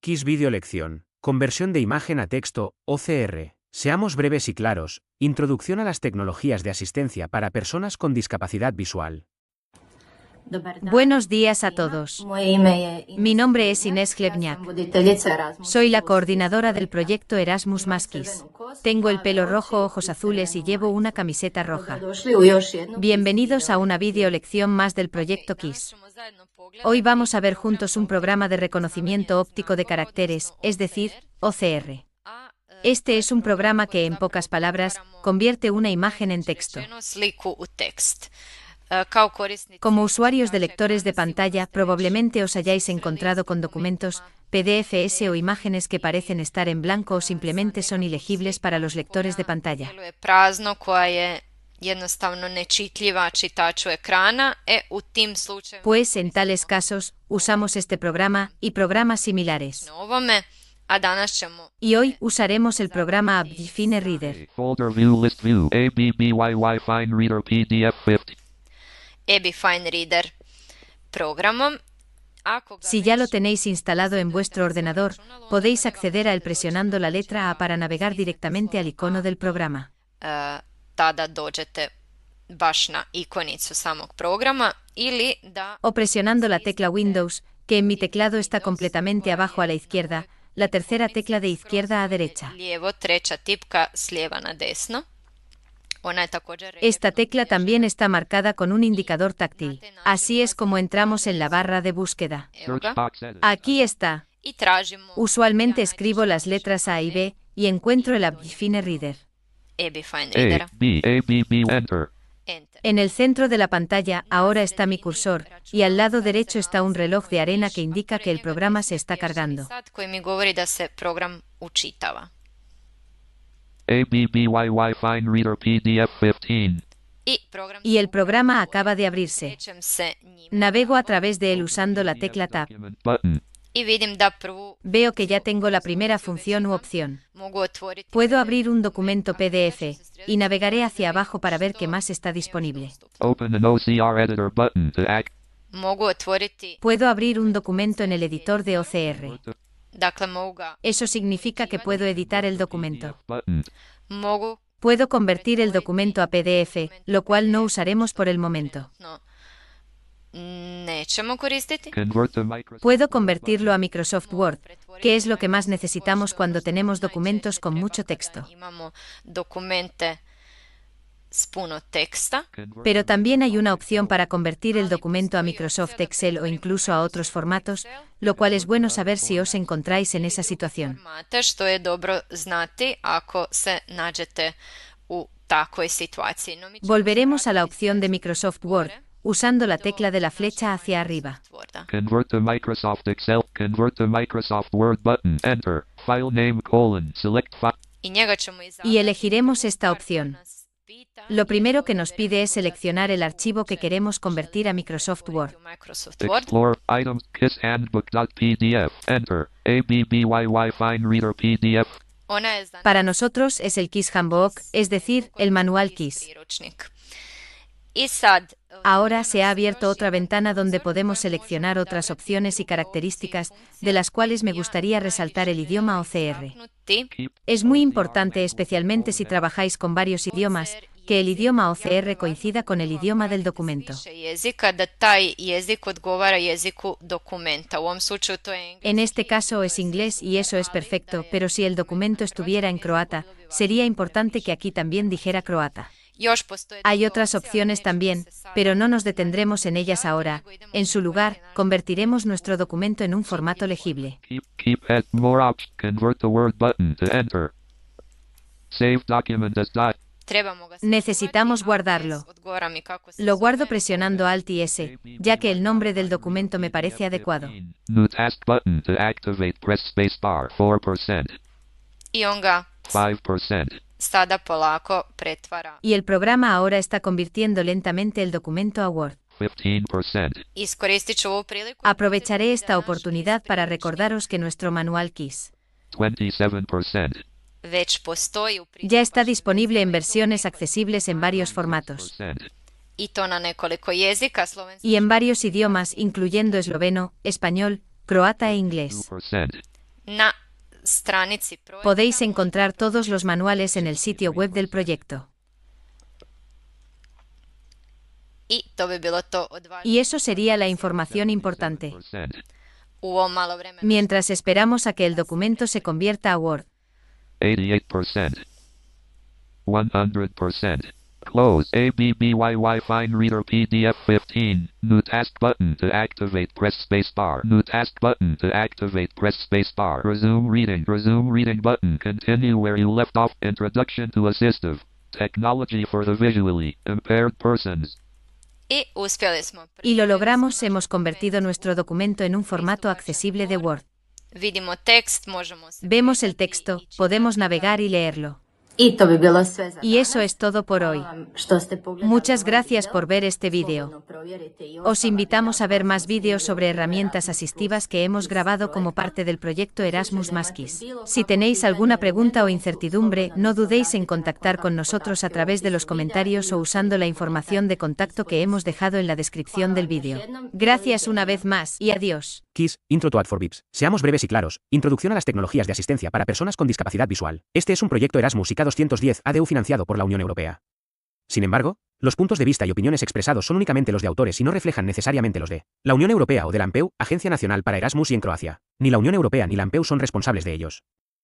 KISS Video Lección. Conversión de imagen a texto, OCR. Seamos breves y claros. Introducción a las tecnologías de asistencia para personas con discapacidad visual. Buenos días a todos. Mi nombre es Inés Chlebniak. Soy la coordinadora del proyecto Erasmus + KISS. Tengo el pelo rojo, ojos azules y llevo una camiseta roja. Bienvenidos a una video lección más del proyecto KISS. Hoy vamos a ver juntos un programa de reconocimiento óptico de caracteres, es decir, OCR. Este es un programa que, en pocas palabras, convierte una imagen en texto. Como usuarios de lectores de pantalla, probablemente os hayáis encontrado con documentos, PDFs o imágenes que parecen estar en blanco o simplemente son ilegibles para los lectores de pantalla. Pues, en tales casos, usamos este programa y programas similares. Y hoy usaremos el programa ABBYFINE Reader. Folder view list view ABBYY Fine Reader PDF 50. ABBYFINE Reader programom. Si ya lo tenéis instalado en vuestro ordenador, podéis acceder a él presionando la letra A para navegar directamente al icono del programa. Tada dođete baš na ikonicu samog programa ili da O presionando la tecla Windows, que en mi teclado está completamente abajo a la izquierda, la tercera tecla de izquierda a derecha. lijevo, treća tipka s lijeva na desno. Ona je također Esta tecla también está marcada con un indicador táctil. Así es como entramos en la barra de búsqueda. Evo ga. Search box edit. Aquí está. I tražimo Usualmente escribo las letras A y B y encuentro el ABBYFINE Reader. ABBYFINE Reader. A B ABB enter. Enter. En el centro de la pantalla ahora está mi cursor, y al lado derecho está un reloj de arena que indica que el programa se está cargando. Sad koji mi govori da se program učitava. ABBYY Fine Reader PDF 15. I program Y el programa acaba de abrirse. krećem se njime. Navego a través de él usando la tecla Tab. Document button. I vidim da prvu Veo que ya tengo la primera función u opción. mogu otvoriti Puedo abrir un documento PDF, y navegaré hacia abajo para ver qué más está disponible. Open an OCR editor button to act. mogu otvoriti, Puedo abrir un documento en el editor de OCR. dakle mogu ga, Eso significa que puedo editar el documento. Button. mogu Puedo convertir el documento a PDF, lo cual no usaremos por el momento. no, nećemo koristiti. Convert to Microsoft. Puedo convertirlo a Microsoft Word, que es lo que más necesitamos cuando tenemos documentos con mucho texto. Imamo dokumente s puno teksta, Convert Pero también hay una opción para convertir el documento a Microsoft Excel o incluso a otros formatos, lo cual es bueno saber si os encontráis en esa situación. formate, što je dobro znati ako se nađete u takvoj situaciji. No, mi ćemo Volveremos a la opción de Microsoft Word, usando la tecla de la flecha hacia arriba. Worda. Convert to Microsoft Excel. Convert to Microsoft Word button. Enter. File name colon. Select file. I njega ćemo izabrati. Y elegiremos esta opción. Nas pita Lo primero que nos pide es seleccionar el archivo que queremos convertir a Microsoft Word. u Microsoft Word. Explore items KISS handbook.pdf. Enter. ABBYY Fine Reader PDF. Ona je za Para nosotros es el KISS Handbook, es decir, el manual KISS. priručnik. I sad Ahora se ha abierto otra ventana donde podemos seleccionar otras opciones y características, de las cuales me gustaría resaltar el idioma OCR. istaknuti Keep Es muy importante, especialmente si trabajáis con varios idiomas, que el idioma OCR coincida con el idioma del documento. više jezika, da taj jezik odgovara jeziku dokumenta. U ovom slučaju to je engleski. En este caso es inglés y eso es perfecto, pero si el documento estuviera en croata, sería importante que aquí también dijera croata. Još postoje Hay druge otras opcije, opciones ali también, nećemo se sad pero no nos detendremos en ellas ahora. En su lugar, convertiremos nuestro documento en un formato legible. Keep add more options. Convert the Word button to enter. Save document as dot. Trebamo ga Necesitamos sačuvati, guardarlo. a odgovara mi kako se Lo guardo zove. presionando Alt y S, ya que el nombre del documento me parece adecuado. New task button to activate. Press space bar. 4%. I on ga 5%. sada polako pretvara. Y el programa ahora está convirtiendo lentamente el documento a Word. 15%. Iskoristit ću ovu priliku. Aprovecharé esta oportunidad para recordaros que nuestro manual KISS 27%. Već postoji u ya está disponible en versiones accesibles en varios formatos. 5%. i to na nekoliko jezika, slovenski Y en varios idiomas, incluyendo esloveno, español, croata e inglés. 2%. Na stranici projekta Podéis encontrar todos los manuales en el sitio web del proyecto. I to bi bilo to od vaše. Y eso sería la información importante. U ovom malo vremena. Mientras esperamos a que el documento se convierta a Word. 88%. 100%. Close. ABBYY Fine Reader PDF 15. New task button to activate. Press space bar. New task button to activate. Press space bar. Resume reading. Resume reading button. Continue where you left off. Introduction to assistive technology for the visually impaired persons. I uspjeli smo. Y lo logramos, hemos convertido nuestro documento en un formato accesible de Word. Vidimo tekst, možemo se... Vemos el texto, podemos navegar y leerlo. I to bi bilo sve za Y eso es todo por hoy. što ste pogledali. Muchas gracias por ver este vídeo. Os invitamos a ver más vídeos sobre herramientas asistivas que hemos grabado como parte del proyecto Erasmus Kids. Si tenéis alguna pregunta o incertidumbre, no dudéis en contactar con nosotros a través de los comentarios o usando la información de contacto que hemos dejado en la descripción del vídeo. Gracias una vez más y adiós. KISS, Intro to Ad4Bips. Seamos breves y claros. Introducción a las tecnologías de asistencia para personas con discapacidad visual. Este es un proyecto Erasmus IK 210 ADU financiado por la Unión Europea. Sin embargo, los puntos de vista y opiniones expresados son únicamente los de autores y no reflejan necesariamente los de la Unión Europea o de la ANPEU, Agencia Nacional para Erasmus y en Croacia. Ni la Unión Europea ni la ANPEU son responsables de ellos.